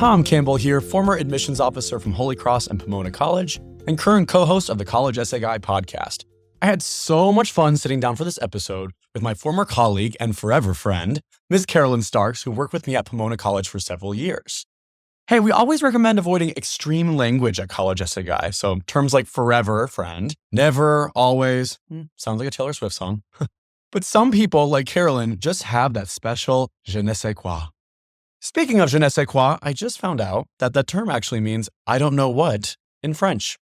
Tom Campbell here, former admissions officer from Holy Cross and Pomona College, and current co-host of the College Essay Guy podcast. I had so much fun sitting down for this episode with my former colleague and forever friend, Ms. Carolyn Starks, who worked with me at Pomona College for several years. Hey, we always recommend avoiding extreme language at College Essay Guy, so terms like forever friend, never, always, sounds like a Taylor Swift song. But some people, like Carolyn, just have that special je ne sais quoi. Speaking of je ne sais quoi, I just found out that that term actually means I don't know what in French.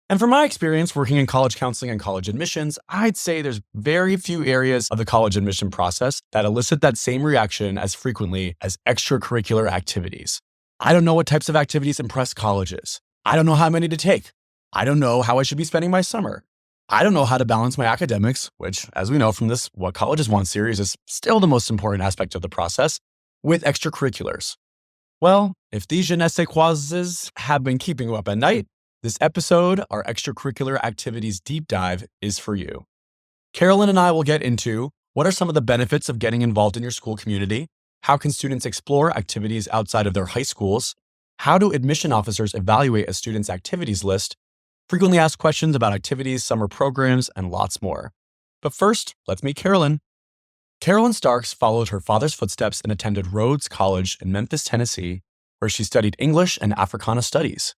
And from my experience working in college counseling and college admissions, I'd say there's very few areas of the college admission process that elicit that same reaction as frequently as extracurricular activities. I don't know what types of activities impress colleges. I don't know how many to take. I don't know how I should be spending my summer. I don't know how to balance my academics, which, as we know from this What Colleges Want series, is still the most important aspect of the process, with extracurriculars. Well, if these je ne sais quoises have been keeping you up at night, this episode, our extracurricular activities deep dive, is for you. Carolyn and I will get into what are some of the benefits of getting involved in your school community, how can students explore activities outside of their high schools, how do admission officers evaluate a student's activities list, frequently asked questions about activities, summer programs, and lots more. But first, let's meet Carolyn. Carolyn Starks followed her father's footsteps and attended Rhodes College in Memphis, Tennessee, where she studied English and Africana Studies.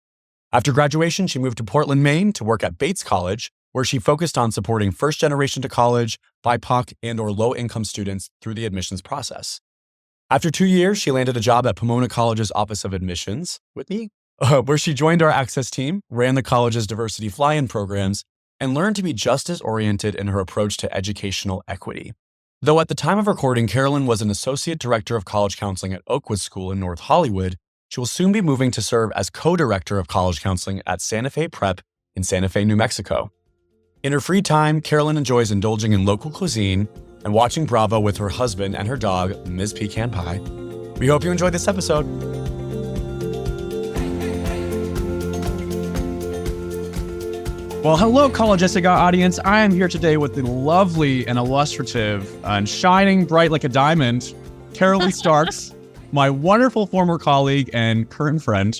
After graduation, she moved to Portland, Maine to work at Bates College, where she focused on supporting first-generation to college, BIPOC, and/or low-income students through the admissions process. After 2 years, she landed a job at Pomona College's Office of Admissions with me, where she joined our access team, ran the college's diversity fly-in programs, and learned to be just as oriented in her approach to educational equity. Though at the time of recording, Carolyn was an associate director of college counseling at Oakwood School in North Hollywood, she will soon be moving to serve as co-director of college counseling at Santa Fe Prep in Santa Fe, New Mexico. In her free time, Carolyn enjoys indulging in local cuisine and watching Bravo with her husband and her dog, Ms. Pecan Pie. We hope you enjoyed this episode. Well, hello, College Essay Guy audience. I am here today with the lovely and illustrative and shining bright like a diamond, Carolyn Starks, my wonderful former colleague and current friend,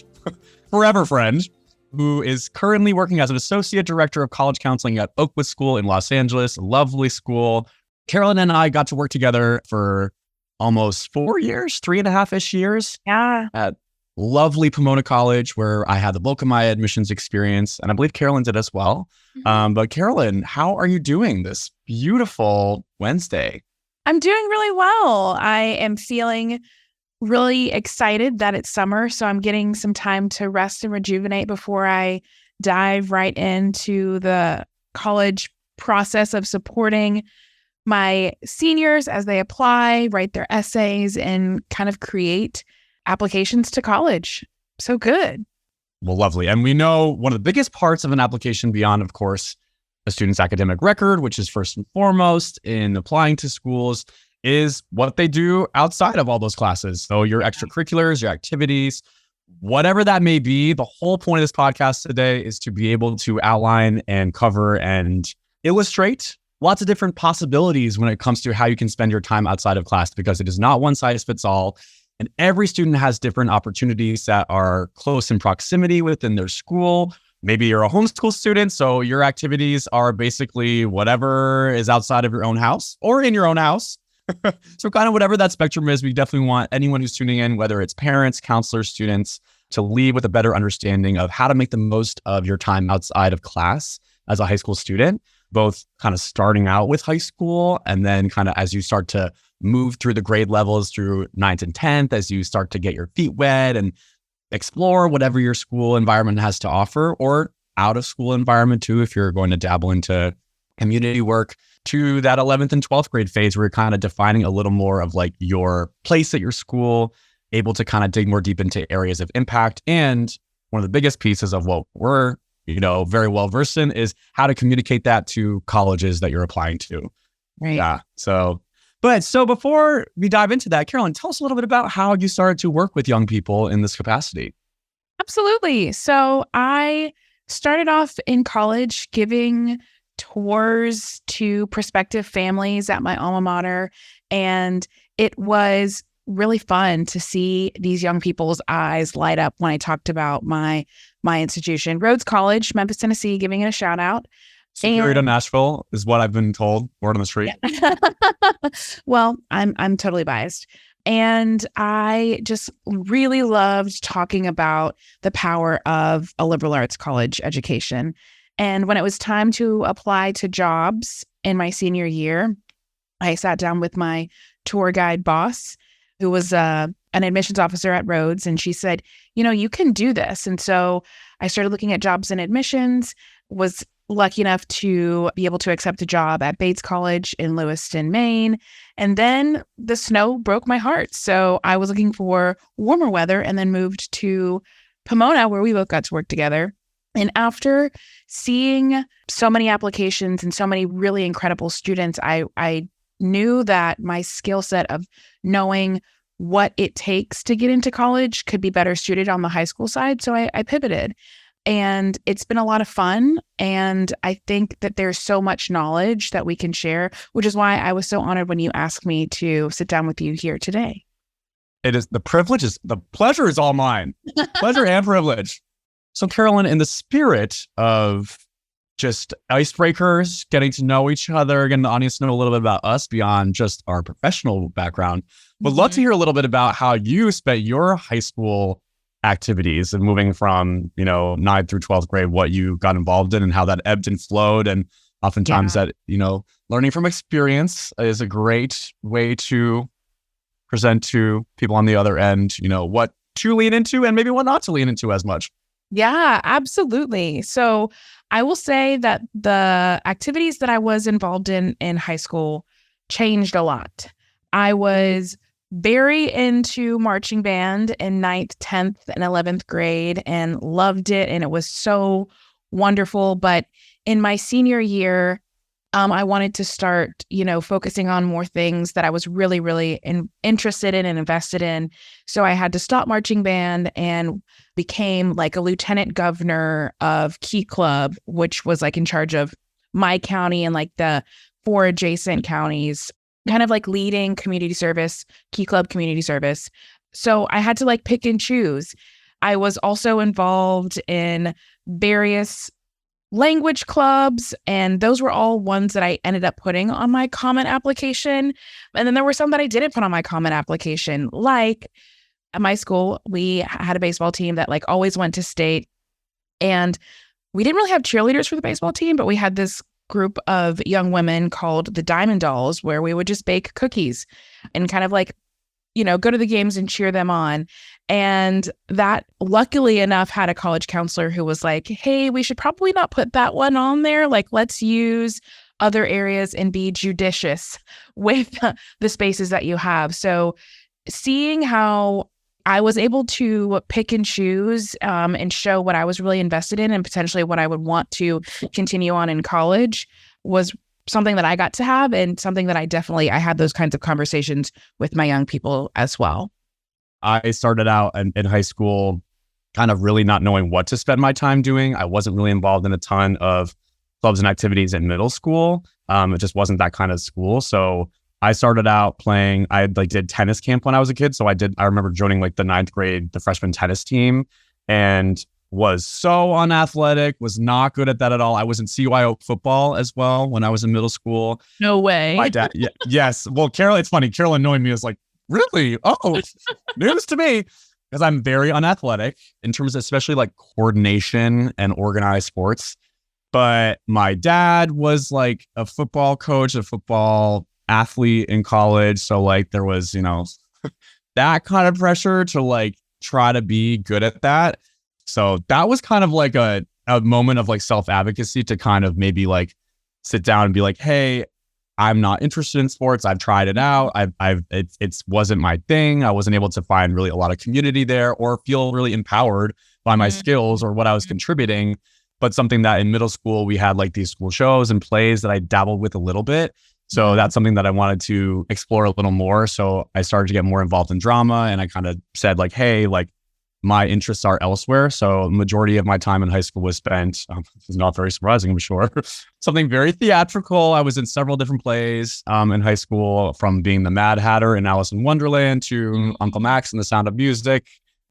forever friend, who is currently working as an associate director of college counseling at Oakwood School in Los Angeles, a lovely school. Carolyn and I got to work together for almost 4 years, 3.5-ish years. Yeah. At lovely Pomona College, where I had the bulk of my admissions experience, and I believe Carolyn did as well. But Carolyn, how are you doing this beautiful Wednesday? I'm doing really well. I am feeling really excited that it's summer, so I'm getting some time to rest and rejuvenate before I dive right into the college process of supporting my seniors as they apply, write their essays, and kind of create applications to college. So good. Well, lovely. And we know one of the biggest parts of an application beyond, of course, a student's academic record, which is first and foremost in applying to schools, is what they do outside of all those classes. So your extracurriculars, your activities, whatever that may be. The whole point of this podcast today is to be able to outline and cover and illustrate lots of different possibilities when it comes to how you can spend your time outside of class, because it is not one size fits all. And every student has different opportunities that are close in proximity within their school. Maybe you're a homeschool student, so your activities are basically whatever is outside of your own house or in your own house. So kind of whatever that spectrum is, we definitely want anyone who's tuning in, whether it's parents, counselors, students, to leave with a better understanding of how to make the most of your time outside of class as a high school student, both kind of starting out with high school and then kind of as you start to move through the grade levels through 9th and 10th, as you start to get your feet wet and explore whatever your school environment has to offer, or out of school environment too, if you're going to dabble into community work, to that 11th and 12th grade phase where you're kind of defining a little more of like your place at your school, able to kind of dig more deep into areas of impact. And one of the biggest pieces of what we're, very well versed in is how to communicate that to colleges that you're applying to. Right. Yeah. So before we dive into that, Carolyn, tell us a little bit about how you started to work with young people in this capacity. Absolutely. So I started off in college giving tours to prospective families at my alma mater. And it was really fun to see these young people's eyes light up when I talked about my institution, Rhodes College, Memphis, Tennessee, giving it a shout out. Superior to Nashville is what I've been told. Word on the street. Yeah. Well, I'm totally biased. And I just really loved talking about the power of a liberal arts college education. And when it was time to apply to jobs in my senior year, I sat down with my tour guide boss, who was an admissions officer at Rhodes, and she said, you can do this. And so I started looking at jobs and admissions, was lucky enough to be able to accept a job at Bates College in Lewiston, Maine. And then the snow broke my heart. So I was looking for warmer weather and then moved to Pomona, where we both got to work together. And after seeing so many applications and so many really incredible students, I knew that my skill set of knowing what it takes to get into college could be better suited on the high school side. So I pivoted. And it's been a lot of fun. And I think that there's so much knowledge that we can share, which is why I was so honored when you asked me to sit down with you here today. The pleasure is all mine. Pleasure and privilege. So Carolyn, in the spirit of just icebreakers, getting to know each other, getting the audience to know a little bit about us beyond just our professional background, would love to hear a little bit about how you spent your high school activities and moving from, 9th through 12th grade, what you got involved in and how that ebbed and flowed. And oftentimes that, learning from experience is a great way to present to people on the other end, what to lean into and maybe what not to lean into as much. Yeah, absolutely. So I will say that the activities that I was involved in high school changed a lot. I was very into marching band in 9th, 10th, and 11th grade and loved it. And it was so wonderful. But in my senior year, I wanted to start, focusing on more things that I was really, really interested in and invested in. So I had to stop marching band and became like a lieutenant governor of Key Club, which was like in charge of my county and like the 4 adjacent counties, kind of like leading community service, Key Club community service. So I had to like pick and choose. I was also involved in various language clubs, and those were all ones that I ended up putting on my comment application. And then there were some that I didn't put on my comment application. Like at my school, we had a baseball team that like always went to state, and we didn't really have cheerleaders for the baseball team, but we had this group of young women called the Diamond Dolls, where we would just bake cookies and kind of like, go to the games and cheer them on. And that, luckily enough, had a college counselor who was like, hey, we should probably not put that one on there. Like, let's use other areas and be judicious with the spaces that you have. So seeing how I was able to pick and choose and show what I was really invested in and potentially what I would want to continue on in college was something that I got to have, and something that I had those kinds of conversations with my young people as well. I started out in high school kind of really not knowing what to spend my time doing. I wasn't really involved in a ton of clubs and activities in middle school. It just wasn't that kind of school. So I started out playing, I did tennis camp when I was a kid. So I remember joining like the 9th grade, the freshman tennis team, and was so unathletic, was not good at that at all. I was in CYO football as well when I was in middle school. No way. My dad, yes. Well, Carolyn, it's funny. Carolyn knowing me is like, really? Oh, news to me. Because I'm very unathletic in terms of especially like coordination and organized sports. But my dad was like a football coach, a football athlete in college. So like there was, that kind of pressure to like try to be good at that. So that was kind of like a moment of like self-advocacy to kind of maybe like sit down and be like, hey, I'm not interested in sports. I've tried it out. It wasn't my thing. I wasn't able to find really a lot of community there or feel really empowered by my skills or what I was contributing. But something that in middle school, we had like these school shows and plays that I dabbled with a little bit. So that's something that I wanted to explore a little more. So I started to get more involved in drama, and I kind of said like, hey, like my interests are elsewhere. So majority of my time in high school was spent, this is not very surprising, I'm sure, something very theatrical. I was in several different plays in high school, from being the Mad Hatter in Alice in Wonderland to Uncle Max and The Sound of Music.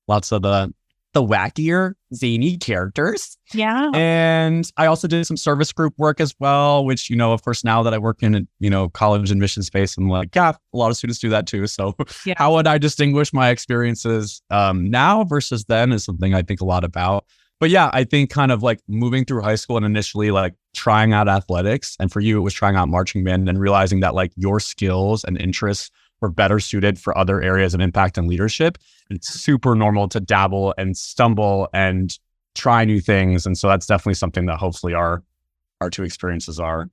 Lots of the wackier, zany characters. Yeah. And I also did some service group work as well, which, of course, now that I work in, college admission space, I'm like, yeah, a lot of students do that too. So how would I distinguish my experiences now versus then is something I think a lot about. But yeah, I think kind of like moving through high school and initially like trying out athletics. And for you, it was trying out marching band and realizing that like your skills and interests were better suited for other areas of impact and leadership. It's super normal to dabble and stumble and try new things. And so that's definitely something that hopefully our two experiences are.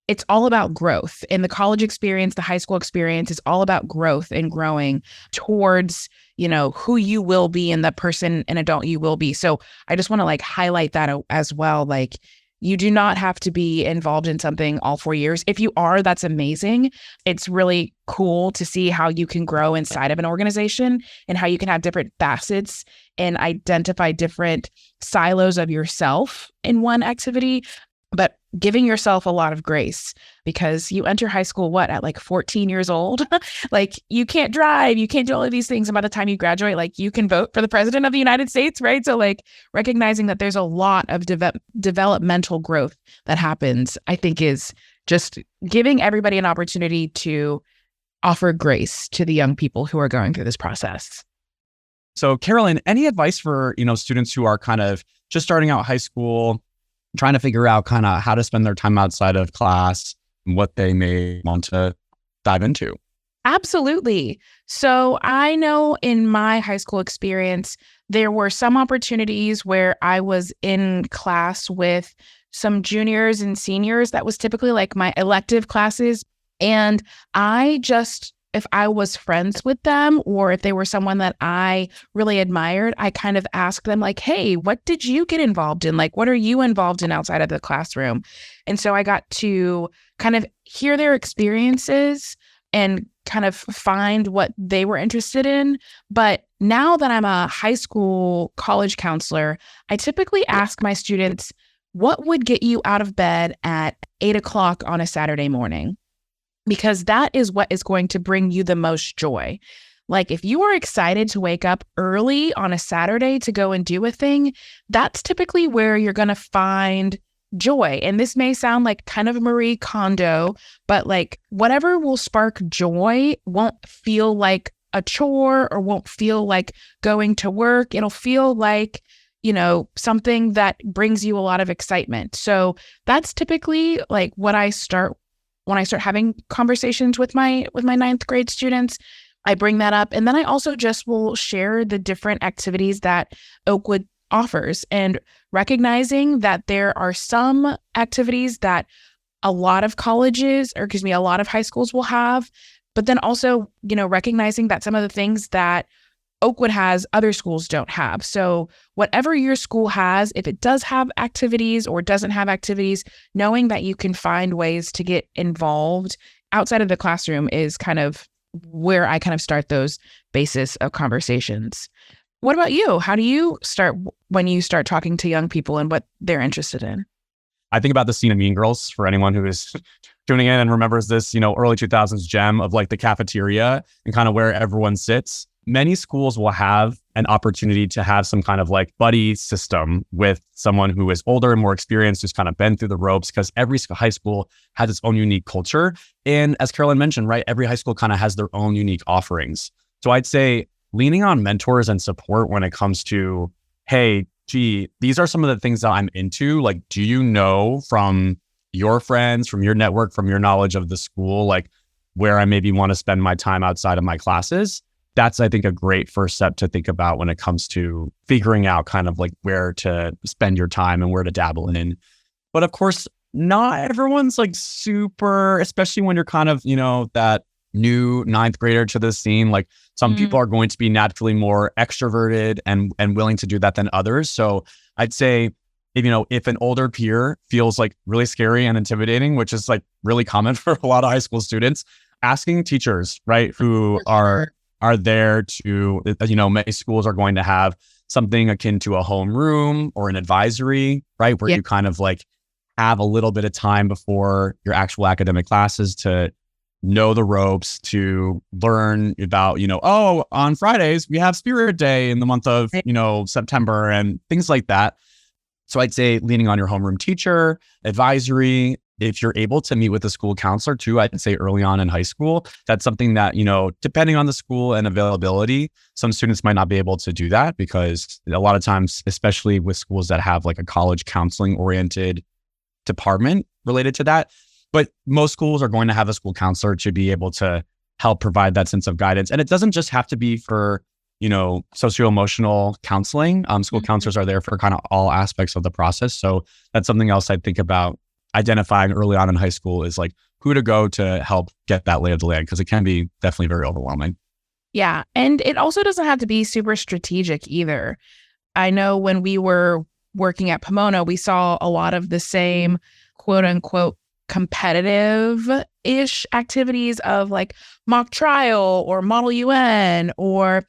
It's all about growth. In the college experience, the high school experience is all about growth and growing towards, who you will be and the person and adult you will be. So I just want to like highlight that as well. Like, you do not have to be involved in something all 4 years. If you are, that's amazing. It's really cool to see how you can grow inside of an organization and how you can have different facets and identify different silos of yourself in one activity, but giving yourself a lot of grace, because you enter high school, at like 14 years old? Like, you can't drive, you can't do all of these things. And by the time you graduate, like, you can vote for the president of the United States, right? So like recognizing that there's a lot of developmental growth that happens, I think is just giving everybody an opportunity to offer grace to the young people who are going through this process. So Carolyn, any advice for, students who are kind of just starting out high school, trying to figure out kind of how to spend their time outside of class and what they may want to dive into? Absolutely. So I know in my high school experience, there were some opportunities where I was in class with some juniors and seniors. That was typically like my elective classes. And if I was friends with them, or if they were someone that I really admired, I kind of asked them like, hey, what did you get involved in? Like, what are you involved in outside of the classroom? And so I got to kind of hear their experiences and kind of find what they were interested in. But now that I'm a high school college counselor, I typically ask my students, what would get you out of bed at 8:00 on a Saturday morning? Because that is what is going to bring you the most joy. Like, if you are excited to wake up early on a Saturday to go and do a thing, that's typically where you're going to find joy. And this may sound like kind of Marie Kondo, but like whatever will spark joy won't feel like a chore or won't feel like going to work. It'll feel like, something that brings you a lot of excitement. So that's typically like what I start when I start having conversations with my ninth grade students. I bring that up. And then I also just will share the different activities that Oakwood offers, and recognizing that there are some activities that a lot of a lot of high schools will have, but then also, recognizing that some of the things that Oakwood has, other schools don't have. So whatever your school has, if it does have activities or doesn't have activities, knowing that you can find ways to get involved outside of the classroom is kind of where I kind of start those basis of conversations. What about you? How do you start when you start talking to young people and what they're interested in? I think about the scene in Mean Girls for anyone who is tuning in and remembers this, early 2000s gem of like the cafeteria and kind of where everyone sits. Many schools will have an opportunity to have some kind of like buddy system with someone who is older and more experienced, who's kind of been through the ropes, because every high school has its own unique culture. And as Carolyn mentioned, right, every high school kind of has their own unique offerings. So I'd say leaning on mentors and support when it comes to, hey, gee, these are some of the things that I'm into. Like, do you know from your friends, from your network, from your knowledge of the school, like where I maybe want to spend my time outside of my classes? That's, I think, a great first step to think about when it comes to figuring out kind of like where to spend your time and where to dabble in. But of course, not everyone's like super, especially when you're kind of, that new ninth grader to the scene. Like some people are going to be naturally more extroverted and willing to do that than others. So I'd say, if an older peer feels like really scary and intimidating, which is like really common for a lot of high school students, asking teachers, right, who are are there to, many schools are going to have something akin to a homeroom or an advisory, right? Where you kind of like have a little bit of time before your actual academic classes to know the ropes, to learn about, on Fridays, we have Spirit Day in the month of, September and things like that. So I'd say leaning on your homeroom teacher, advisory. If you're able to meet with a school counselor too, I'd say early on in high school, that's something that, depending on the school and availability, some students might not be able to do that because a lot of times, especially with schools that have like a college counseling oriented department related to that, but most schools are going to have a school counselor to be able to help provide that sense of guidance. And it doesn't just have to be for, socio-emotional counseling. School counselors are there for kind of all aspects of the process. So that's something else I think about identifying early on in high school is like who to go to help get that lay of the land, because it can be definitely very overwhelming. Yeah. And it also doesn't have to be super strategic either. I know when we were working at Pomona, we saw a lot of the same quote unquote competitive-ish activities of like mock trial or model UN or,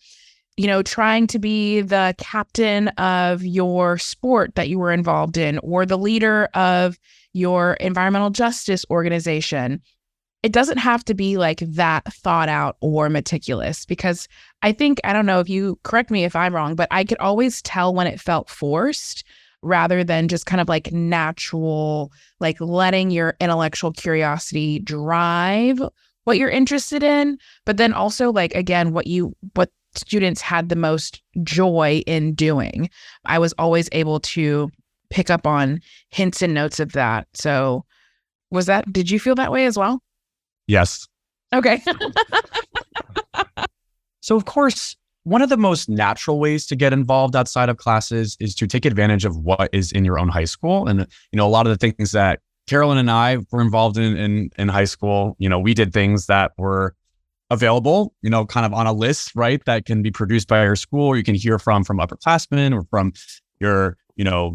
trying to be the captain of your sport that you were involved in or the leader of your environmental justice organization. It doesn't have to be like that thought out or meticulous, because I don't know if you correct me if I'm wrong, but I could always tell when it felt forced rather than just kind of like natural, like letting your intellectual curiosity drive what you're interested in. But then also like, again, what students had the most joy in doing. I was always able to pick up on hints and notes of that. So did you feel that way as well? Yes. Okay. So of course, one of the most natural ways to get involved outside of classes is to take advantage of what is in your own high school. And, a lot of the things that Carolyn and I were involved in high school, we did things that were available, kind of on a list, right? That can be produced by your school, or you can hear from upperclassmen or from your,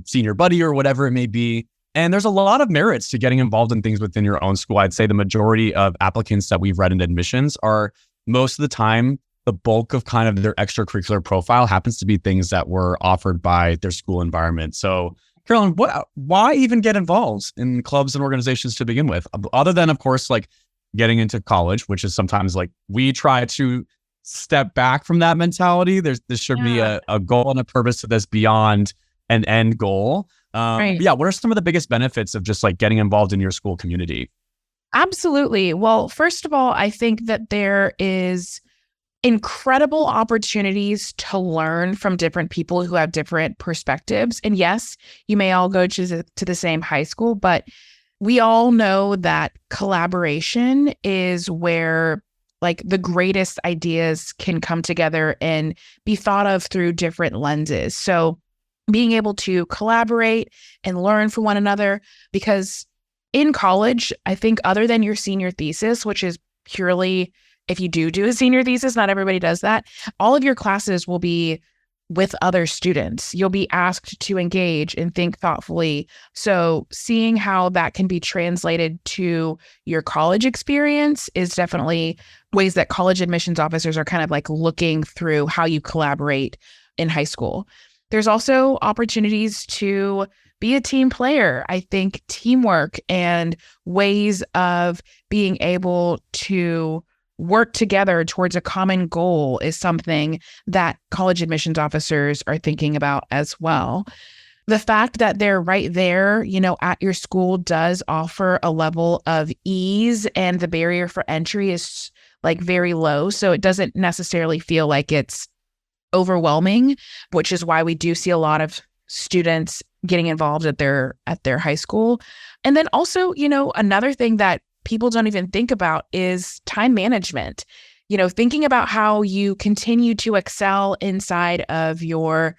senior buddy or whatever it may be. And there's a lot of merits to getting involved in things within your own school. I'd say the majority of applicants that we've read in admissions are most of the time, the bulk of kind of their extracurricular profile happens to be things that were offered by their school environment. So Carolyn, why even get involved in clubs and organizations to begin with? Other than, of course, like getting into college, which is sometimes like we try to step back from that mentality. There should be a goal and a purpose to this beyond an end goal. Right. Yeah, what are some of the biggest benefits of just like getting involved in your school community? Absolutely. Well, first of all, I think that there is incredible opportunities to learn from different people who have different perspectives. And yes, you may all go to the same high school, but we all know that collaboration is where like the greatest ideas can come together and be thought of through different lenses. So being able to collaborate and learn from one another, because in college, I think other than your senior thesis, which is purely, if you do a senior thesis, not everybody does that, all of your classes will be with other students. You'll be asked to engage and think thoughtfully. So seeing how that can be translated to your college experience is definitely ways that college admissions officers are kind of like looking through how you collaborate in high school. There's also opportunities to be a team player. I think teamwork and ways of being able to work together towards a common goal is something that college admissions officers are thinking about as well. The fact that they're right there, at your school does offer a level of ease, and the barrier for entry is like very low. So it doesn't necessarily feel like it's overwhelming, which is why we do see a lot of students getting involved at their high school. And then also, another thing that people don't even think about is time management. Thinking about how you continue to excel inside of your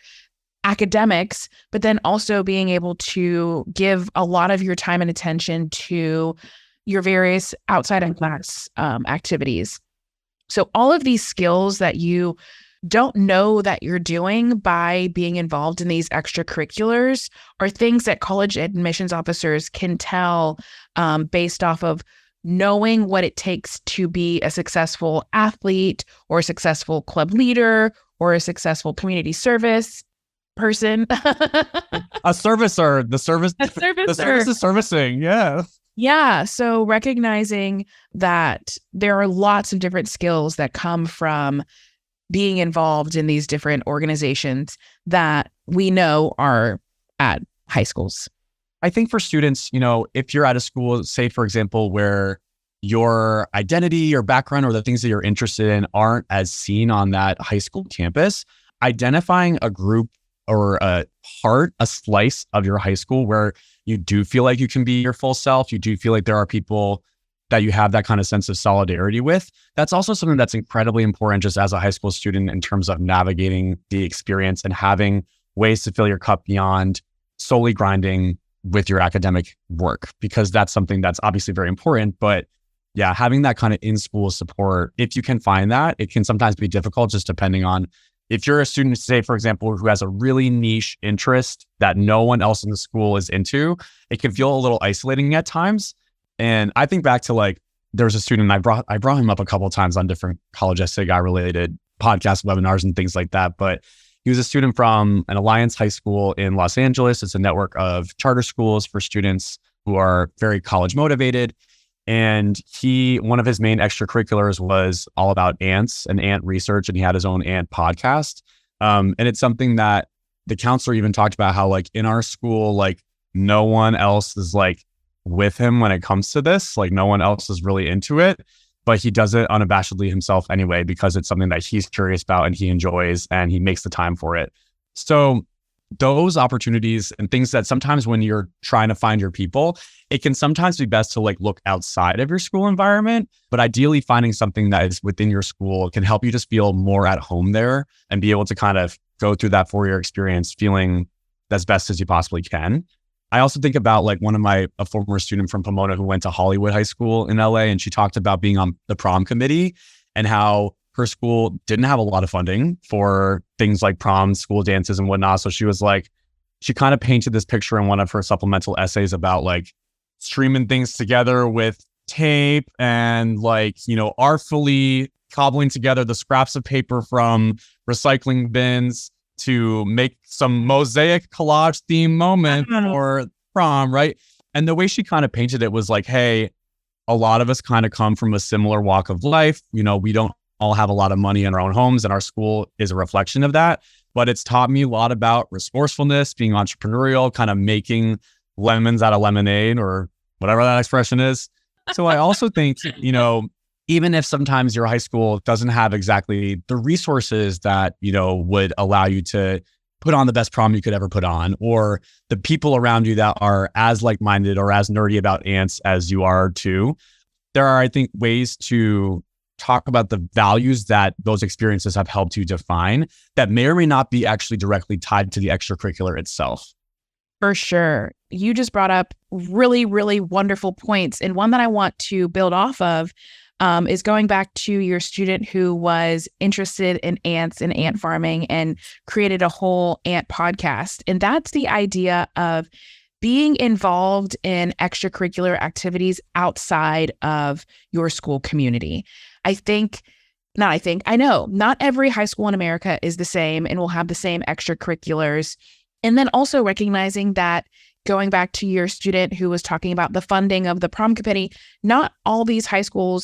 academics, but then also being able to give a lot of your time and attention to your various outside of class activities. So all of these skills that you don't know that you're doing by being involved in these extracurriculars are things that college admissions officers can tell based off of knowing what it takes to be a successful athlete or a successful club leader or a successful community service person. A servicer, the service is servicing. Yeah. Yeah. So recognizing that there are lots of different skills that come from being involved in these different organizations that we know are at high schools. I think for students, if you're at a school, say, for example, where your identity or background or the things that you're interested in aren't as seen on that high school campus, identifying a group or a slice of your high school where you do feel like you can be your full self, you do feel like there are people that you have that kind of sense of solidarity with. That's also something that's incredibly important just as a high school student in terms of navigating the experience and having ways to fill your cup beyond solely grinding with your academic work, because that's something that's obviously very important. But yeah, having that kind of in-school support, if you can find that, it can sometimes be difficult just depending on if you're a student, say, for example, who has a really niche interest that no one else in the school is into, it can feel a little isolating at times. And I think back to there was a student, I brought him up a couple of times on different college essay guy related podcast webinars and things like that. But he was a student from an Alliance high school in Los Angeles. It's a network of charter schools for students who are very college motivated. And one of his main extracurriculars was all about ants and ant research. And he had his own ant podcast. And it's something that the counselor even talked about how in our school, no one else is with him when it comes to this. No one else is really into it, but he does it unabashedly himself anyway, because it's something that he's curious about and he enjoys and he makes the time for it. So those opportunities and things that sometimes when you're trying to find your people, it can sometimes be best to look outside of your school environment, but ideally finding something that is within your school can help you just feel more at home there and be able to kind of go through that 4-year experience feeling as best as you possibly can. I also think about a former student from Pomona who went to Hollywood High School in LA, and she talked about being on the prom committee and how her school didn't have a lot of funding for things like prom, school dances and whatnot. So she was she kind of painted this picture in one of her supplemental essays about streaming things together with tape and artfully cobbling together the scraps of paper from recycling bins to make some mosaic collage theme moment for prom, right? And the way she kind of painted it was hey, a lot of us kind of come from a similar walk of life. We don't all have a lot of money in our own homes, and our school is a reflection of that. But it's taught me a lot about resourcefulness, being entrepreneurial, kind of making lemons out of lemonade or whatever that expression is. So I also think, even if sometimes your high school doesn't have exactly the resources that, would allow you to put on the best prom you could ever put on, or the people around you that are as like-minded or as nerdy about ants as you are too, there are, I think, ways to talk about the values that those experiences have helped you define that may or may not be actually directly tied to the extracurricular itself. For sure. You just brought up really, really wonderful points. And one that I want to build off of is going back to your student who was interested in ants and ant farming and created a whole ant podcast. And that's the idea of being involved in extracurricular activities outside of your school community. I know not every high school in America is the same and will have the same extracurriculars. And then also recognizing that, going back to your student who was talking about the funding of the prom committee, not every high school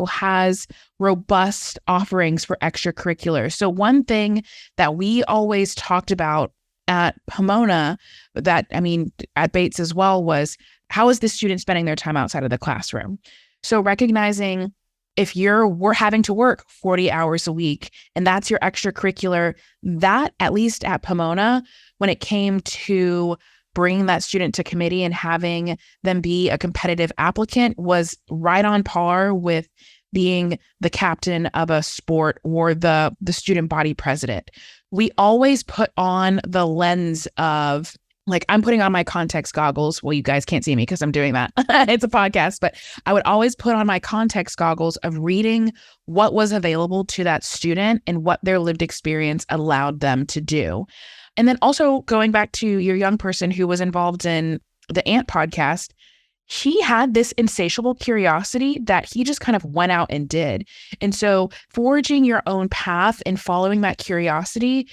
has robust offerings for extracurriculars. So one thing that we always talked about at Pomona, at Bates as well, was how is the student spending their time outside of the classroom? So recognizing if we're having to work 40 hours a week and that's your extracurricular, that at least at Pomona, when it came to bringing that student to committee and having them be a competitive applicant, was right on par with being the captain of a sport or the student body president. We always put on the lens of, I'm putting on my context goggles. Well, you guys can't see me because I'm doing that. It's a podcast, but I would always put on my context goggles of reading what was available to that student and what their lived experience allowed them to do. And then also going back to your young person who was involved in the ANT podcast, he had this insatiable curiosity that he just kind of went out and did. And so forging your own path and following that curiosity,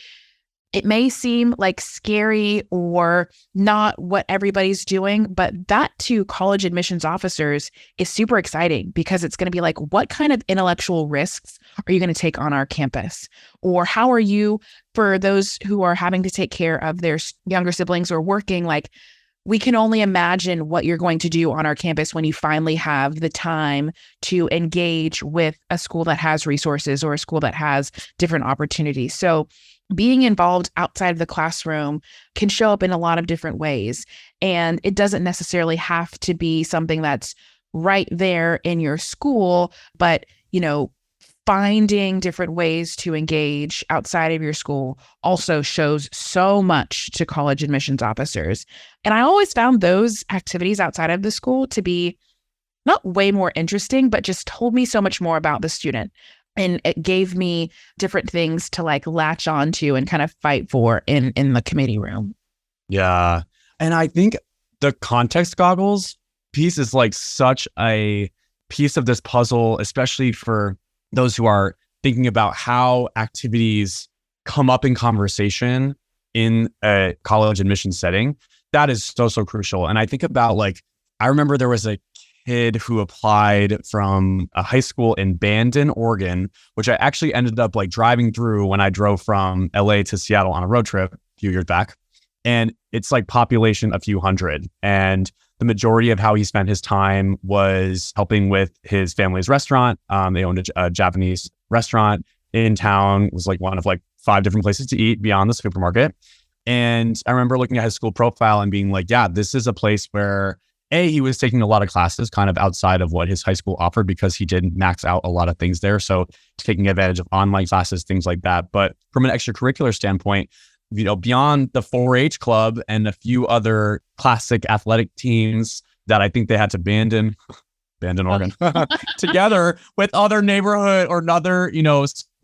it may seem like scary or not what everybody's doing, but that to college admissions officers is super exciting because it's going to be like, what kind of intellectual risks are you going to take on our campus? Or how are you, for those who are having to take care of their younger siblings or working, like, we can only imagine what you're going to do on our campus when you finally have the time to engage with a school that has resources or a school that has different opportunities. So being involved outside of the classroom can show up in a lot of different ways. And it doesn't necessarily have to be something that's right there in your school, but, finding different ways to engage outside of your school also shows so much to college admissions officers. And I always found those activities outside of the school to be not way more interesting, but just told me so much more about the student. And it gave me different things to like latch onto and kind of fight for in the committee room. Yeah. And I think the context goggles piece is like such a piece of this puzzle, especially for those who are thinking about how activities come up in conversation in a college admission setting. That is so, so crucial. And I think about I remember there was a kid who applied from a high school in Bandon, Oregon, which I actually ended up driving through when I drove from LA to Seattle on a road trip a few years back. And it's population a few hundred. And the majority of how he spent his time was helping with his family's restaurant. They owned a Japanese restaurant in town. It was one of 5 different places to eat beyond the supermarket. And I remember looking at his school profile and being yeah, this is a place where he was taking a lot of classes kind of outside of what his high school offered because he didn't max out a lot of things there. So taking advantage of online classes, things like that. But from an extracurricular standpoint, beyond the 4-H club and a few other classic athletic teams that I think they had to abandon Oregon, together with other neighborhood or other,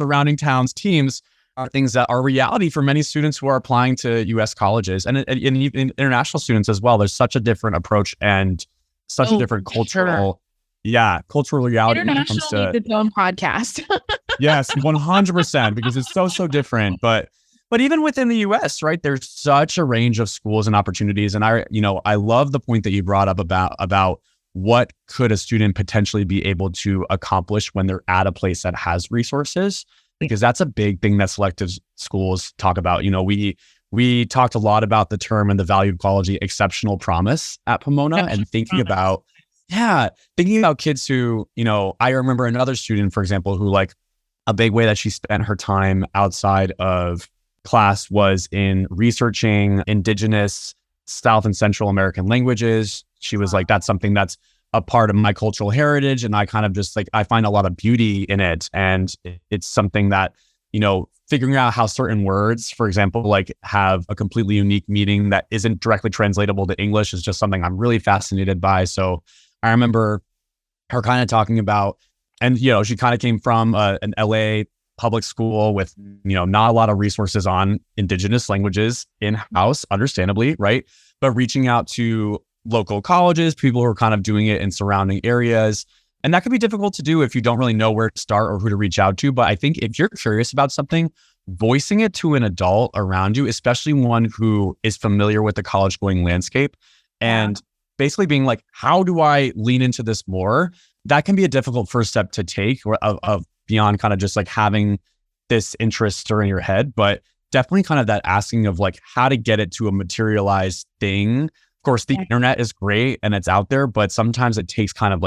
surrounding towns teams, are things that are reality for many students who are applying to U.S. colleges and even international students as well. There's such a different approach and such a different cultural, cultural reality. International needs its own podcast. Yes, 100%, because it's so different. But even within the U.S., right, there's such a range of schools and opportunities. And I love the point that you brought up about what could a student potentially be able to accomplish when they're at a place that has resources, because that's a big thing that selective schools talk about. We talked a lot about the term and the value of quality, exceptional promise at Pomona, and thinking about kids who, I remember another student, for example, who a big way that she spent her time outside of class was in researching indigenous South and Central American languages. She was that's something that's a part of my cultural heritage. And I kind of just I find a lot of beauty in it. And it's something that, figuring out how certain words, for example, have a completely unique meaning that isn't directly translatable to English is just something I'm really fascinated by. So I remember her kind of talking about, and, she kind of came from an LA public school with, not a lot of resources on indigenous languages in-house, understandably, right? But reaching out to local colleges, people who are kind of doing it in surrounding areas. And that can be difficult to do if you don't really know where to start or who to reach out to. But I think if you're curious about something, voicing it to an adult around you, especially one who is familiar with the college going landscape, and basically being how do I lean into this more? That can be a difficult first step to take, or of beyond kind of just having this interest stir in your head, but definitely kind of that asking of how to get it to a materialized thing. Of course, the internet is great and it's out there, but sometimes it takes kind of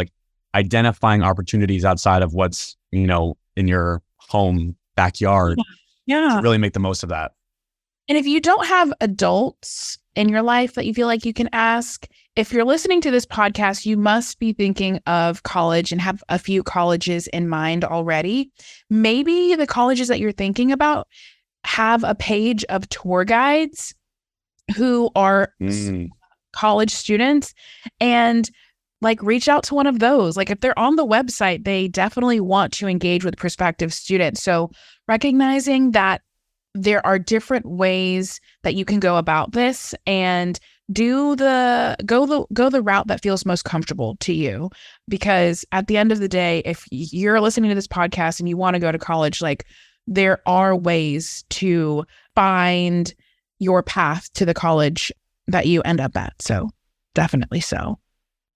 identifying opportunities outside of what's, in your home backyard to really make the most of that. And if you don't have adults in your life that you feel like you can ask, if you're listening to this podcast, you must be thinking of college and have a few colleges in mind already. Maybe the colleges that you're thinking about have a page of tour guides who are college students, and reach out to one of those. If they're on the website, they definitely want to engage with prospective students. So recognizing that there are different ways that you can go about this, and go the route that feels most comfortable to you, because at the end of the day, if you're listening to this podcast and you want to go to college, like, there are ways to find your path to the college that you end up at. So definitely so.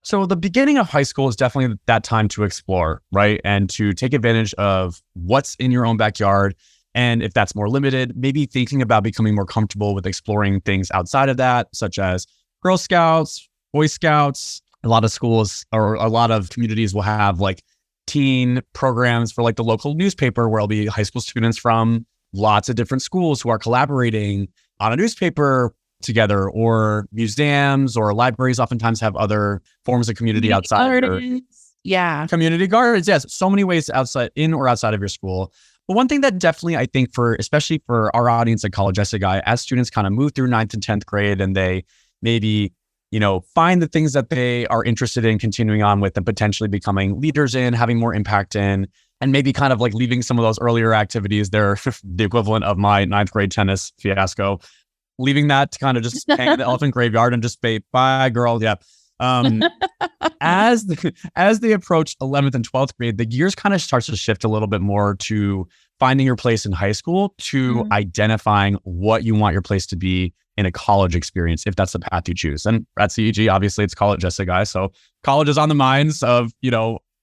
So the beginning of high school is definitely that time to explore, right? And to take advantage of what's in your own backyard. And if that's more limited, maybe thinking about becoming more comfortable with exploring things outside of that, such as Girl Scouts, Boy Scouts. A lot of schools or a lot of communities will have like teen programs for like the local newspaper, where it'll be high school students from lots of different schools who are collaborating on a newspaper together, or museums or libraries oftentimes have other forms of community outside. Yeah. Community gardens. Yes. So many ways outside, in or outside of your school. But one thing that definitely, I think especially for our audience at College Essay Guy, as students kind of move through 9th and 10th grade and they maybe, find the things that they are interested in continuing on with and potentially becoming leaders in, having more impact in, and maybe kind of like leaving some of those earlier activities. They're the equivalent of my 9th grade tennis fiasco. Leaving that to kind of just hang in the elephant graveyard and just say, bye, girl. Yeah. As they approach 11th and 12th grade, the gears kind of starts to shift a little bit more to finding your place in high school, to identifying what you want your place to be in a college experience, if that's the path you choose. And at CEG, obviously it's College Essay Guy. So college is on the minds of,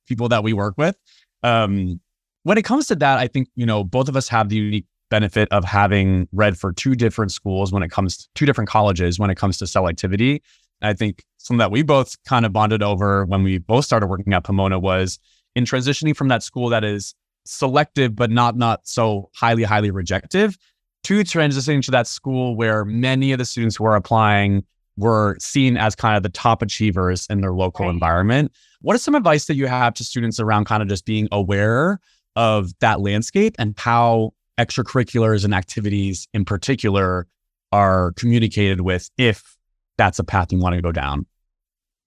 people that we work with. When it comes to that, I think, both of us have the unique benefit of having read for two different colleges when it comes to selectivity. I think something that we both kind of bonded over when we both started working at Pomona was in transitioning from that school that is selective, but not so highly rejective, to transitioning to that school where many of the students who are applying were seen as kind of the top achievers in their local environment. What is some advice that you have to students around kind of just being aware of that landscape and how extracurriculars and activities in particular are communicated with, if that's a path you want to go down?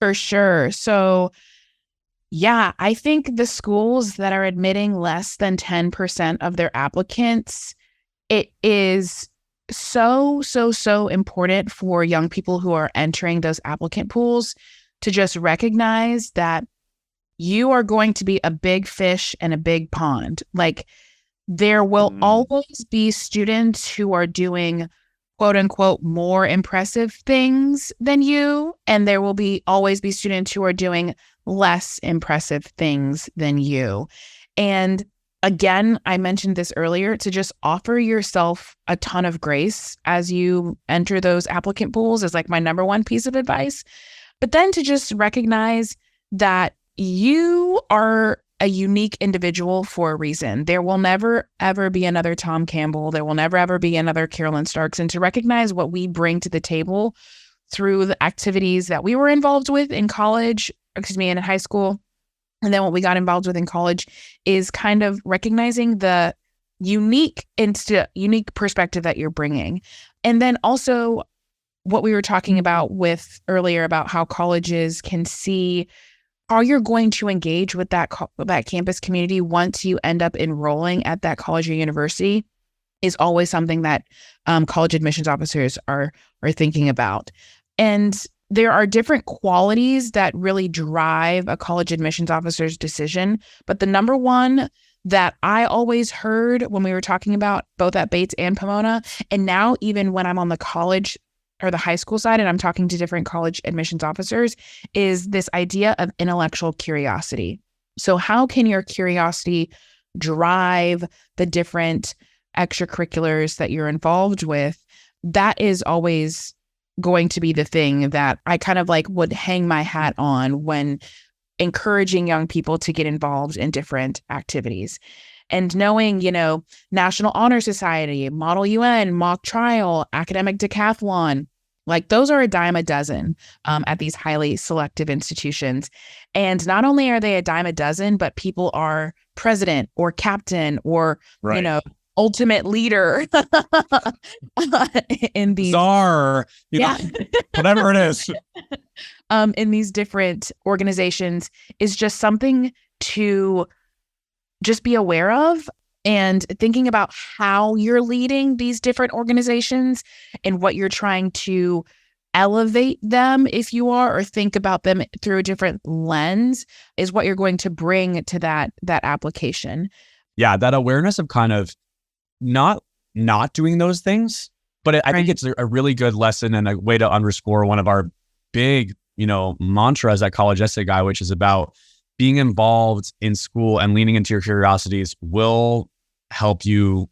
For sure. So yeah, I think the schools that are admitting less than 10% of their applicants, it is so important for young people who are entering those applicant pools to just recognize that you are going to be a big fish in a big pond. Like, there will always be students who are doing quote unquote more impressive things than you, and there will always be students who are doing less impressive things than you. And again, I mentioned this earlier, to just offer yourself a ton of grace as you enter those applicant pools is like my number one piece of advice. But then to just recognize that you are a unique individual for a reason. There will never, ever be another Tom Campbell. There will never, ever be another Carolyn Starks. And to recognize what we bring to the table through the activities that we were involved with in in high school, and then what we got involved with in college, is kind of recognizing the unique perspective that you're bringing. And then also what we were talking about with earlier about how colleges can see how you're going to engage with that campus community once you end up enrolling at that college or university is always something that college admissions officers are thinking about. And there are different qualities that really drive a college admissions officer's decision. But the number one that I always heard when we were talking about both at Bates and Pomona, and now even when I'm on the college or the high school side and I'm talking to different college admissions officers, is this idea of intellectual curiosity. So how can your curiosity drive the different extracurriculars that you're involved with? That is always going to be the thing that I kind of like would hang my hat on when encouraging young people to get involved in different activities. And knowing, National Honor Society, Model UN, mock trial, academic decathlon, like those are a dime a dozen at these highly selective institutions. And not only are they a dime a dozen, but people are president or captain or, ultimate leader in these czar, whatever it is. In these different organizations is just something to just be aware of, and thinking about how you're leading these different organizations and what you're trying to elevate them if you are, or think about them through a different lens is what you're going to bring to that application. Yeah, that awareness of kind of not doing those things. But I think it's a really good lesson and a way to underscore one of our big, mantras at College Essay Guy, which is about being involved in school and leaning into your curiosities will help you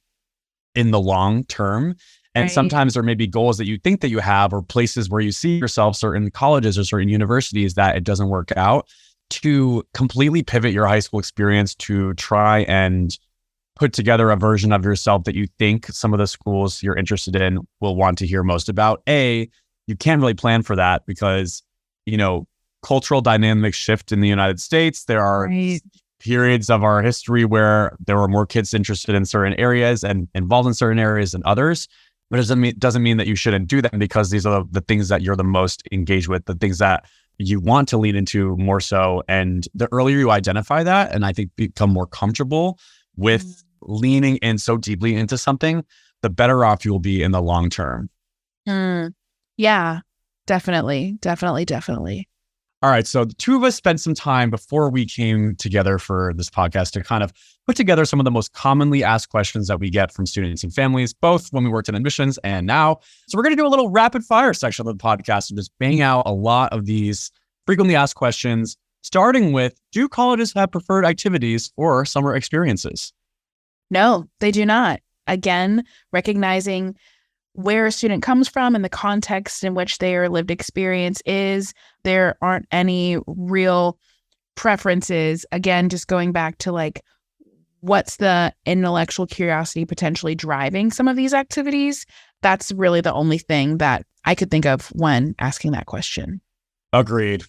in the long term. And sometimes there may be goals that you think that you have or places where you see yourself, certain colleges or certain universities, that it doesn't work out. To completely pivot your high school experience to try and put together a version of yourself that you think some of the schools you're interested in will want to hear most about. You can't really plan for that because, cultural dynamics shift in the United States. There are periods of our history where there were more kids interested in certain areas and involved in certain areas than others. But it doesn't mean that you shouldn't do them, because these are the things that you're the most engaged with, the things that you want to lean into more so. And the earlier you identify that, and I think become more comfortable with leaning in so deeply into something, the better off you will be in the long term. Yeah, definitely. All right. So the two of us spent some time before we came together for this podcast to kind of put together some of the most commonly asked questions that we get from students and families, both when we worked in admissions and now. So we're going to do a little rapid fire section of the podcast and just bang out a lot of these frequently asked questions, starting with, do colleges have preferred activities or summer experiences? No, they do not. Again, recognizing where a student comes from and the context in which their lived experience is, there aren't any real preferences. Again, just going back to what's the intellectual curiosity potentially driving some of these activities? That's really the only thing that I could think of when asking that question. Agreed.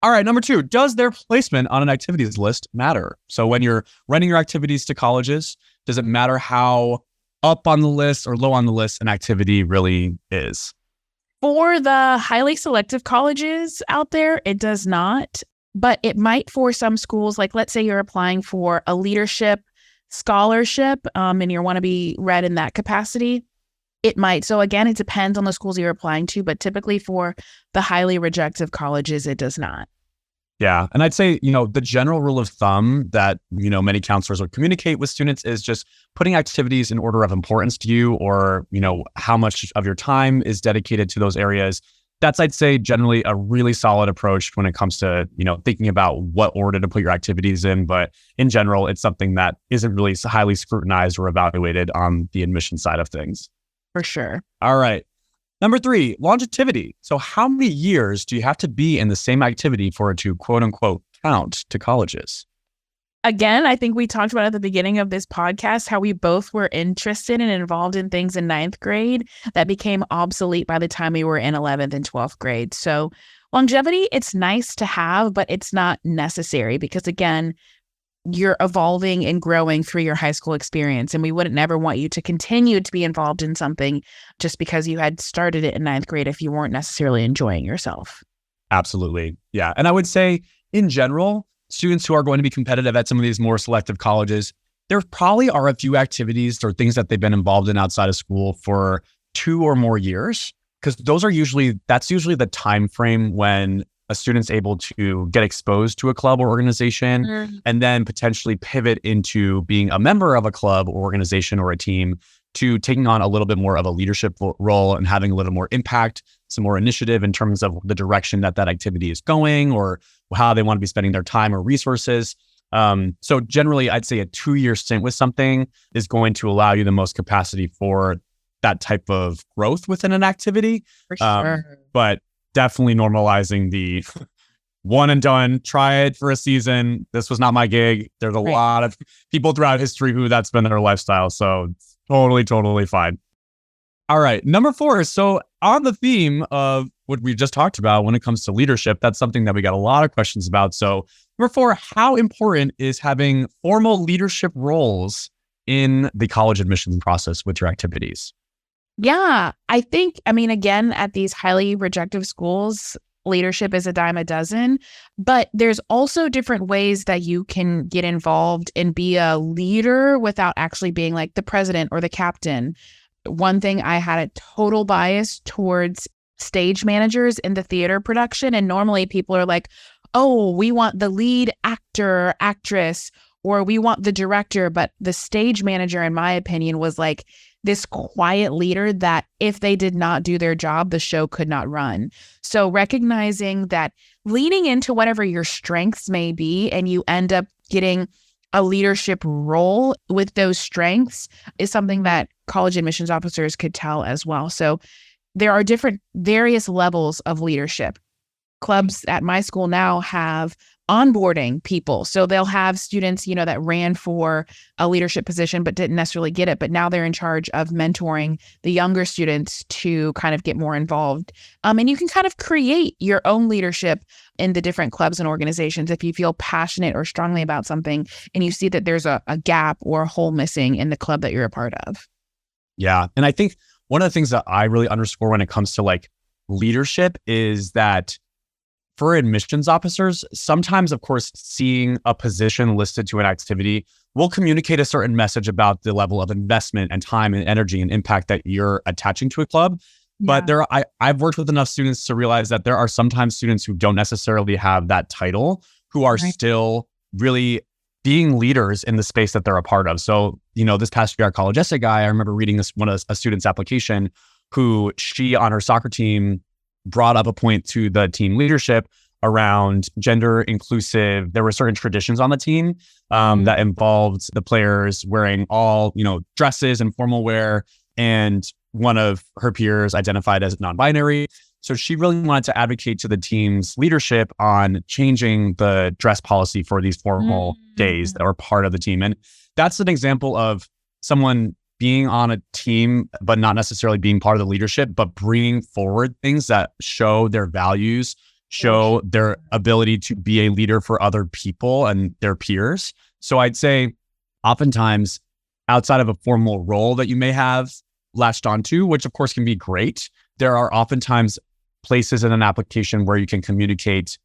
All right, number 2, does their placement on an activities list matter? So when you're running your activities to colleges, does it matter how up on the list or low on the list an activity really is? For the highly selective colleges out there, it does not, but it might for some schools. Like, let's say you're applying for a leadership scholarship and you want to be read in that capacity, it might. So again, it depends on the schools you're applying to, but typically for the highly rejective colleges, it does not. Yeah. And I'd say, the general rule of thumb that, many counselors would communicate with students is just putting activities in order of importance to you, or, how much of your time is dedicated to those areas. That's, I'd say, generally a really solid approach when it comes to, thinking about what order to put your activities in. But in general, it's something that isn't really highly scrutinized or evaluated on the admission side of things. For sure. All right. Number 3, longevity. So how many years do you have to be in the same activity for it to, quote unquote, count to colleges? Again, I think we talked about at the beginning of this podcast how we both were interested and involved in things in 9th grade that became obsolete by the time we were in 11th and 12th grade. So longevity, it's nice to have, but it's not necessary because, again, you're evolving and growing through your high school experience. And we wouldn't never want you to continue to be involved in something just because you had started it in 9th grade if you weren't necessarily enjoying yourself. Absolutely. Yeah. And I would say in general, students who are going to be competitive at some of these more selective colleges, there probably are a few activities or things that they've been involved in outside of school for 2 or more years, because that's usually the time frame when a student's able to get exposed to a club or organization and then potentially pivot into being a member of a club or organization or a team to taking on a little bit more of a leadership role and having a little more impact, some more initiative in terms of the direction that activity is going or how they want to be spending their time or resources. So generally, I'd say a 2-year stint with something is going to allow you the most capacity for that type of growth within an activity. For sure. But definitely normalizing the one and done, try it for a season. This was not my gig. There's a lot of people throughout history who that's been their lifestyle. So it's totally fine. All right. Number 4. So on the theme of what we just talked about when it comes to leadership, that's something that we got a lot of questions about. So number 4, how important is having formal leadership roles in the college admissions process with your activities? Yeah, again, at these highly rejective schools, leadership is a dime a dozen, but there's also different ways that you can get involved and be a leader without actually being like the president or the captain. One thing I had a total bias towards stage managers in the theater production. And normally people are like, oh, we want the lead actor, actress, or we want the director. But the stage manager, in my opinion, was like this quiet leader that if they did not do their job, the show could not run. So recognizing that, leaning into whatever your strengths may be, and you end up getting a leadership role with those strengths, is something that college admissions officers could tell as well. So there are various levels of leadership. Clubs at my school now have onboarding people. So they'll have students, that ran for a leadership position but didn't necessarily get it. But now they're in charge of mentoring the younger students to kind of get more involved. And you can kind of create your own leadership in the different clubs and organizations if you feel passionate or strongly about something and you see that there's a gap or a hole missing in the club that you're a part of. Yeah. And I think one of the things that I really underscore when it comes to like leadership is that for admissions officers, sometimes, of course, seeing a position listed to an activity will communicate a certain message about the level of investment and time and energy and impact that you're attaching to a club. Yeah. But I've worked with enough students to realize that there are sometimes students who don't necessarily have that title, who are still really being leaders in the space that they're a part of. So, this past year at College Essay Guy, I remember reading a student's application who she on her soccer team brought up a point to the team leadership around gender inclusive. There were certain traditions on the team that involved the players wearing all, dresses and formal wear. And one of her peers identified as non-binary. So she really wanted to advocate to the team's leadership on changing the dress policy for these formal days that were part of the team. And that's an example of someone being on a team, but not necessarily being part of the leadership, but bringing forward things that show their values, show their ability to be a leader for other people and their peers. So I'd say oftentimes outside of a formal role that you may have latched onto, which of course can be great, there are oftentimes places in an application where you can communicate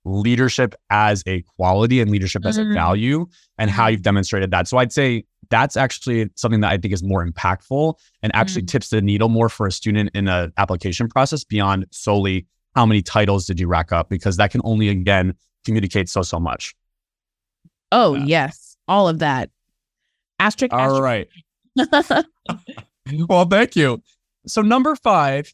leadership as a quality and leadership as a value and how you've demonstrated that. So I'd say that's actually something that I think is more impactful and actually tips the needle more for a student in an application process beyond solely how many titles did you rack up, because that can only, again, communicate so much. Oh, yes. All of that. Asterisk. All right. Well, thank you. So number 5,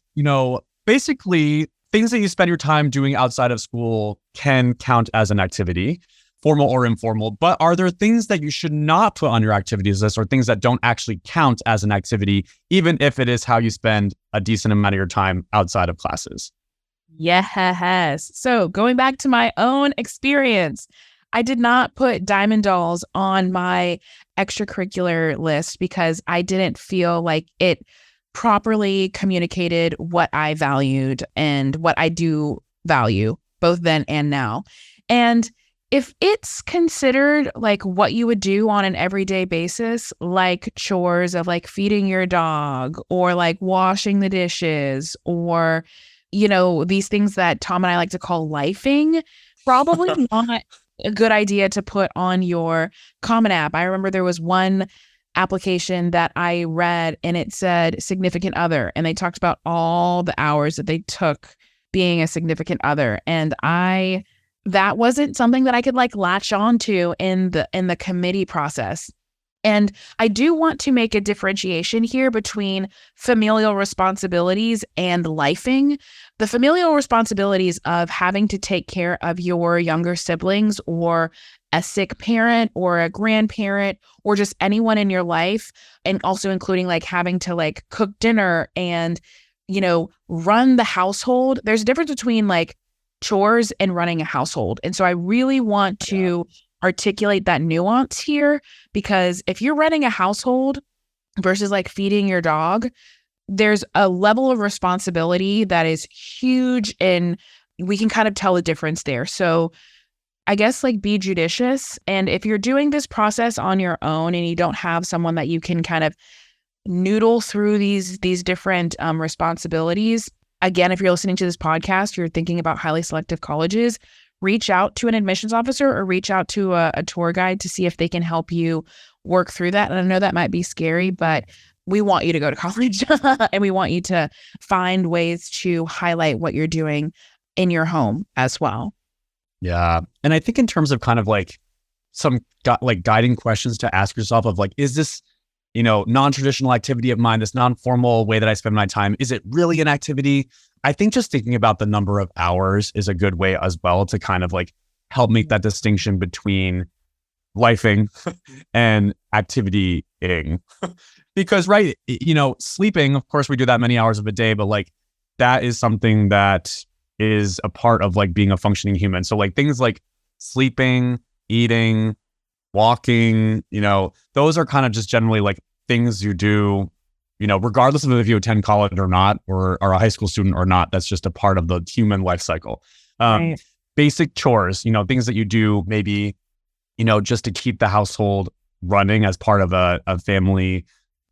basically things that you spend your time doing outside of school can count as an activity, formal or informal. But are there things that you should not put on your activities list, or things that don't actually count as an activity, even if it is how you spend a decent amount of your time outside of classes? Yes. So going back to my own experience, I did not put diamond dolls on my extracurricular list because I didn't feel like it properly communicated what I valued and what I do value, both then and now. And if it's considered like what you would do on an everyday basis, like chores of like feeding your dog or like washing the dishes or, these things that Tom and I like to call lifing, probably not a good idea to put on your Common App. I remember there was one application that I read and it said significant other, and they talked about all the hours that they took being a significant other. And that wasn't something that I could like latch onto in the committee process. And I do want to make a differentiation here between familial responsibilities and lifing. The familial responsibilities of having to take care of your younger siblings or a sick parent or a grandparent or just anyone in your life, and also including like having to like cook dinner and, run the household. There's a difference between like chores and running a household. And so I really want to articulate that nuance here, because if you're running a household versus like feeding your dog, there's a level of responsibility that is huge, and we can kind of tell the difference there. So I guess like be judicious. And if you're doing this process on your own and you don't have someone that you can kind of noodle through these different responsibilities, again, if you're listening to this podcast, you're thinking about highly selective colleges, reach out to an admissions officer or reach out to a tour guide to see if they can help you work through that. And I know that might be scary, but we want you to go to college and we want you to find ways to highlight what you're doing in your home as well. Yeah. And I think in terms of kind of like some guiding questions to ask yourself of like, is this, non-traditional activity of mine, this non-formal way that I spend my time, is it really an activity? I think just thinking about the number of hours is a good way as well to kind of like help make that distinction between lifing and activity-ing. Because, right, sleeping, of course, we do that many hours of a day, but like that is something that is a part of like being a functioning human. So like things like sleeping, eating, walking, those are kind of just generally like things you do, regardless of if you attend college or not, or are a high school student or not. That's just a part of the human life cycle. Right. Basic chores, things that you do maybe, just to keep the household running as part of a family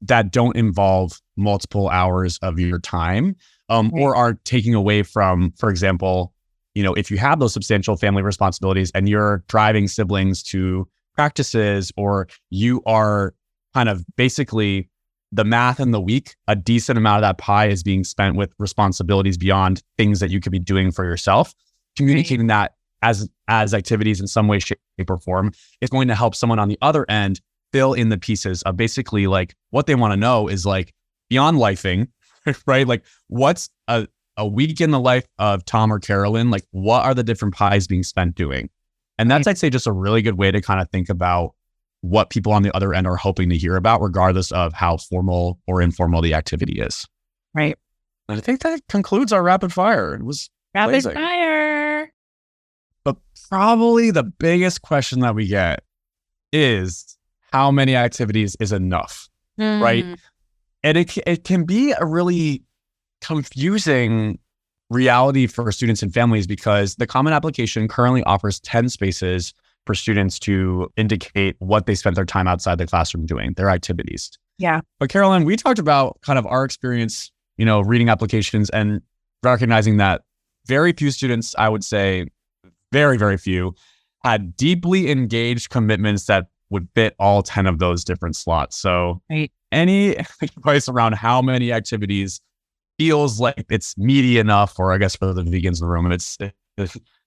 that don't involve multiple hours of your time, or are taking away from, for example, if you have those substantial family responsibilities and you're driving siblings to practices, or you are kind of basically the math in the week, a decent amount of that pie is being spent with responsibilities beyond things that you could be doing for yourself. Communicating that as activities in some way, shape, or form is going to help someone on the other end fill in the pieces of basically like what they want to know is like beyond lifing, right? Like what's a week in the life of Tom or Carolyn? Like what are the different pies being spent doing? And that's, I'd say, just a really good way to kind of think about what people on the other end are hoping to hear about, regardless of how formal or informal the activity is. Right. And I think that concludes our rapid fire. It was Rapid amazing. fire. But probably the biggest question that we get is how many activities is enough, right? And it can be a really confusing reality for students and families, because the Common Application currently offers 10 spaces for students to indicate what they spent their time outside the classroom doing, their activities. Yeah. But Carolyn, we talked about kind of our experience, reading applications and recognizing that very few students, I would say very, very few, had deeply engaged commitments that would fit all 10 of those different slots. So any advice around how many activities feels like it's meaty enough, or I guess for the vegans in the room, and it's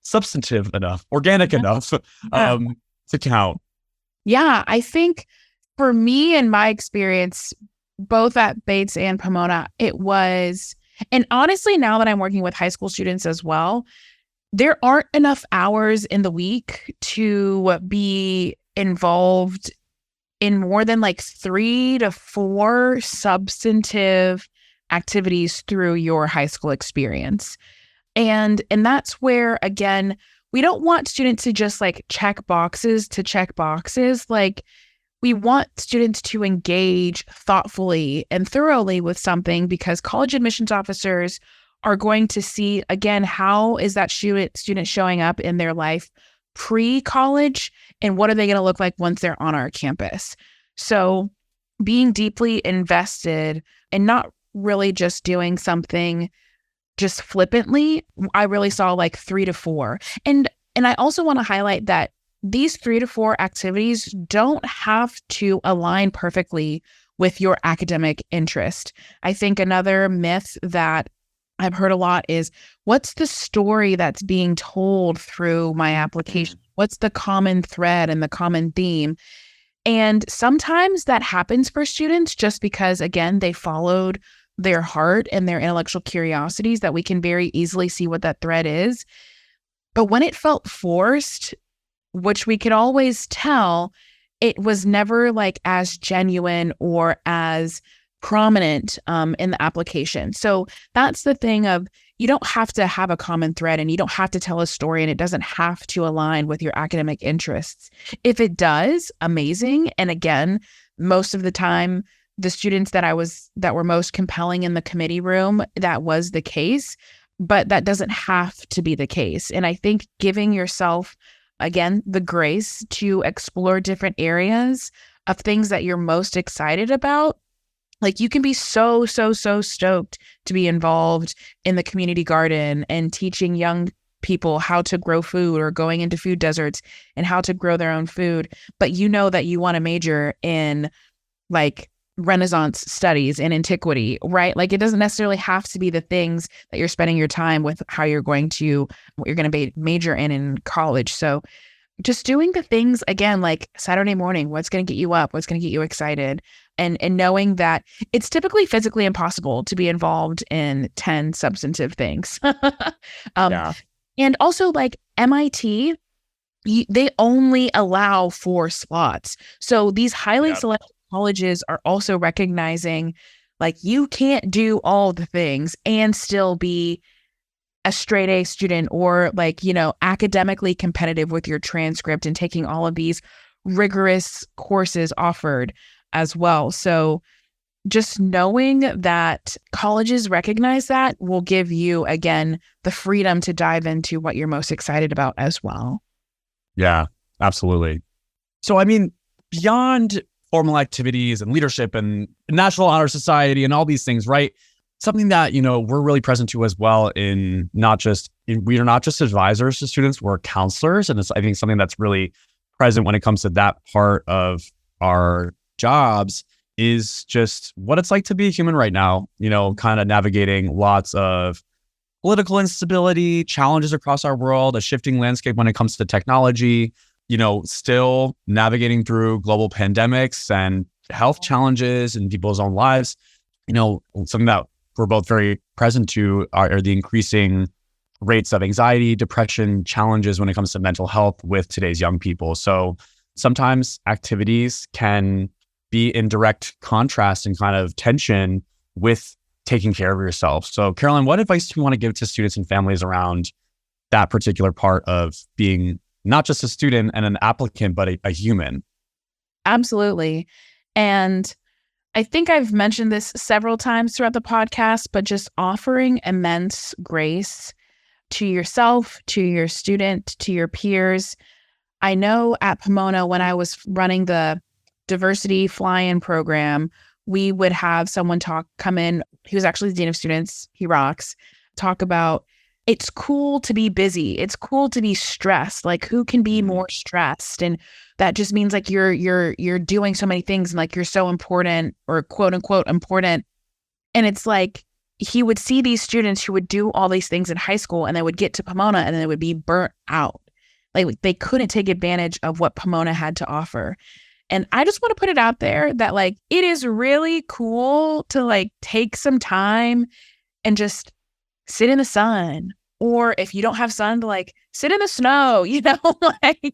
substantive enough, organic enough to count? Yeah, I think for me and my experience, both at Bates and Pomona, it was, and honestly, now that I'm working with high school students as well, there aren't enough hours in the week to be involved in more than like 3 to 4 substantive activities through your high school experience. And that's where, again, we don't want students to just like check boxes to check boxes. Like we want students to engage thoughtfully and thoroughly with something, because college admissions officers are going to see, again, how is that student showing up in their life pre-college, and what are they going to look like once they're on our campus? So being deeply invested and not really just doing something just flippantly, I really saw like 3 to 4. And I also want to highlight that these 3 to 4 activities don't have to align perfectly with your academic interest. I think another myth that I've heard a lot is, what's the story that's being told through my application? What's the common thread and the common theme? And sometimes that happens for students just because, again, they followed their heart and their intellectual curiosities, that we can very easily see what that thread is. But when it felt forced, which we could always tell, it was never like as genuine or as prominent in the application. So that's the thing of, you don't have to have a common thread and you don't have to tell a story, and it doesn't have to align with your academic interests. If it does, amazing. And again, most of the time, the students that were most compelling in the committee room, that was the case, but that doesn't have to be the case. And I think giving yourself, again, the grace to explore different areas of things that you're most excited about. Like you can be so stoked to be involved in the community garden and teaching young people how to grow food, or going into food deserts and how to grow their own food. But you know that you want to major in like Renaissance studies in antiquity, right? Like it doesn't necessarily have to be the things that you're spending your time with, what you're going to major in college. So just doing the things again, like Saturday morning, what's going to get you up, what's going to get you excited, and knowing that it's typically physically impossible to be involved in 10 substantive things. Yeah. And also like MIT, they only allow 4 slots. So these highly selective colleges are also recognizing like you can't do all the things and still be a straight A student or like, academically competitive with your transcript and taking all of these rigorous courses offered as well. So just knowing that colleges recognize that will give you, again, the freedom to dive into what you're most excited about as well. Yeah, absolutely. So, I mean, beyond formal activities and leadership and National Honor Society and all these things, right? Something that, we're really present to as well we are not just advisors to students, we're counselors. And it's, I think, something that's really present when it comes to that part of our jobs is just what it's like to be a human right now, kind of navigating lots of political instability, challenges across our world, a shifting landscape when it comes to technology, still navigating through global pandemics and health challenges in people's own lives. Something that we're both very present to are the increasing rates of anxiety, depression, challenges when it comes to mental health with today's young people. So sometimes activities can be in direct contrast and kind of tension with taking care of yourself. So Carolyn, what advice do you want to give to students and families around that particular part of being not just a student and an applicant, but a human? Absolutely. And I think I've mentioned this several times throughout the podcast, but just offering immense grace to yourself, to your student, to your peers. I know at Pomona, when I was running the diversity fly-in program, we would have someone come in. He was actually the dean of students. He rocks. Talk about it's cool to be busy. It's cool to be stressed. Like who can be more stressed? And that just means like you're doing so many things and like you're so important or quote unquote important. And it's like he would see these students who would do all these things in high school and they would get to Pomona and they would be burnt out. Like they couldn't take advantage of what Pomona had to offer. And I just want to put it out there that like it is really cool to like take some time and just sit in the sun. Or if you don't have sun, to like sit in the snow, like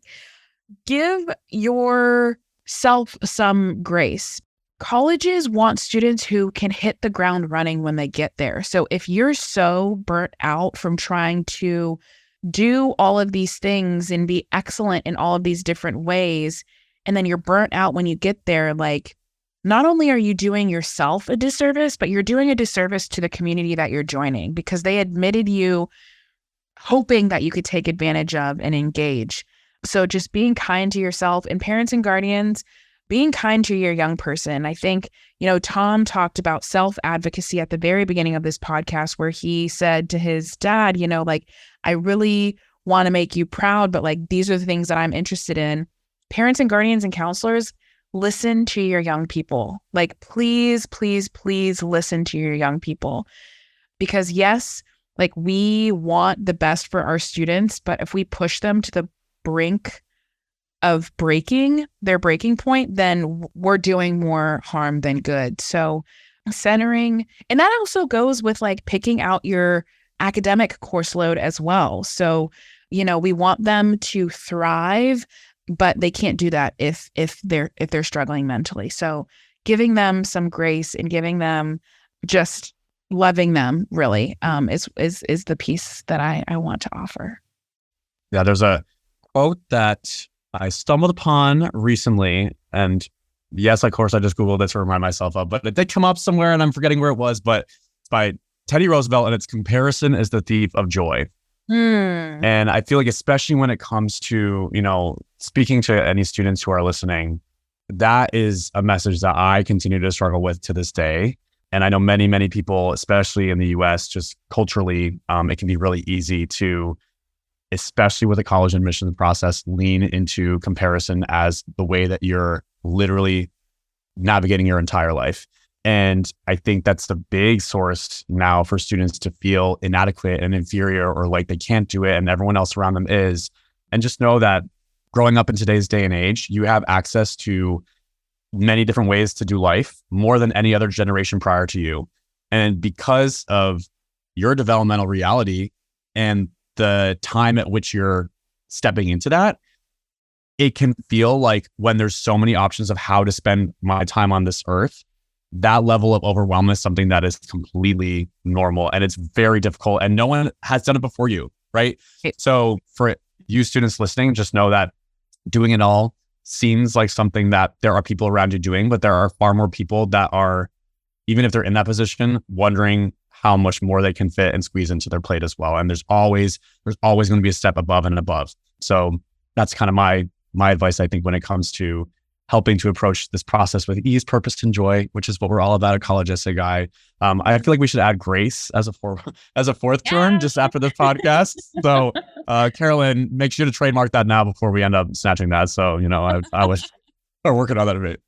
give yourself some grace. Colleges want students who can hit the ground running when they get there. So if you're so burnt out from trying to do all of these things and be excellent in all of these different ways, and then you're burnt out when you get there, like not only are you doing yourself a disservice, but you're doing a disservice to the community that you're joining because they admitted you hoping that you could take advantage of and engage. So just being kind to yourself, and parents and guardians, being kind to your young person. I think, Tom talked about self-advocacy at the very beginning of this podcast where he said to his dad, like, I really want to make you proud, but like, these are the things that I'm interested in. Parents and guardians and counselors, listen to your young people. Like, please, please, please listen to your young people. Because yes, like we want the best for our students, but if we push them to the brink of breaking their breaking point, then we're doing more harm than good. So centering, and that also goes with like picking out your academic course load as well. So, we want them to thrive, but they can't do that if they're struggling mentally. So giving them some grace and giving them just loving them really is the piece that I want to offer. Yeah, there's a quote that I stumbled upon recently, and yes, of course, I just Googled it to remind myself of, but it did come up somewhere and I'm forgetting where it was, but it's by Teddy Roosevelt, and it's comparison is the thief of joy. And I feel like, especially when it comes to, speaking to any students who are listening, that is a message that I continue to struggle with to this day. And I know many, many people, especially in the US, just culturally, it can be really easy to, especially with the college admissions process, lean into comparison as the way that you're literally navigating your entire life. And I think that's the big source now for students to feel inadequate and inferior, or like they can't do it and everyone else around them is. And just know that growing up in today's day and age, you have access to many different ways to do life, more than any other generation prior to you. And because of your developmental reality and the time at which you're stepping into that, it can feel like, when there's so many options of how to spend my time on this earth, that level of overwhelm is something that is completely normal, and it's very difficult, and no one has done it before you, right? So for you students listening, just know that doing it all seems like something that there are people around you doing, but there are far more people that are, even if they're in that position, wondering how much more they can fit and squeeze into their plate as well. And there's always going to be a step above and above. So that's kind of my advice, I think, when it comes to helping to approach this process with ease, purpose, and joy, which is what we're all about at College Essay Guy. I feel like we should add grace as a fourth term just after this podcast. So Carolyn, make sure to trademark that now before we end up snatching that. So, I was working on that a bit.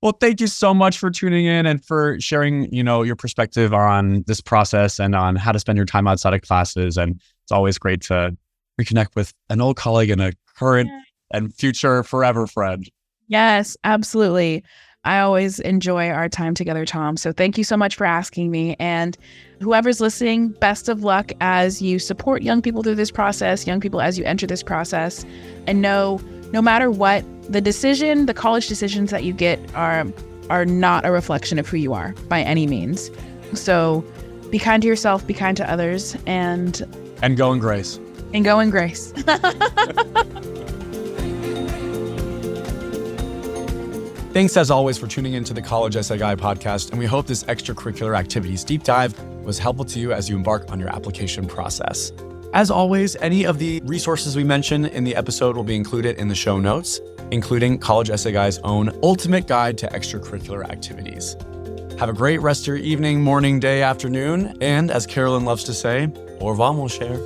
Well, thank you so much for tuning in and for sharing, your perspective on this process and on how to spend your time outside of classes. And it's always great to reconnect with an old colleague and a current and future forever friend. Yes, absolutely. I always enjoy our time together, Tom. So thank you so much for asking me. And whoever's listening, best of luck as you support young people through this process, young people as you enter this process. And no matter what, the college decisions that you get are not a reflection of who you are by any means. So be kind to yourself, be kind to others, and go in grace. And go in grace. Thanks as always for tuning into the College Essay Guy podcast, and we hope this extracurricular activities deep dive was helpful to you as you embark on your application process. As always, any of the resources we mention in the episode will be included in the show notes, including College Essay Guy's own ultimate guide to extracurricular activities. Have a great rest of your evening, morning, day, afternoon, and as Carolyn loves to say, au revoir, mon cher.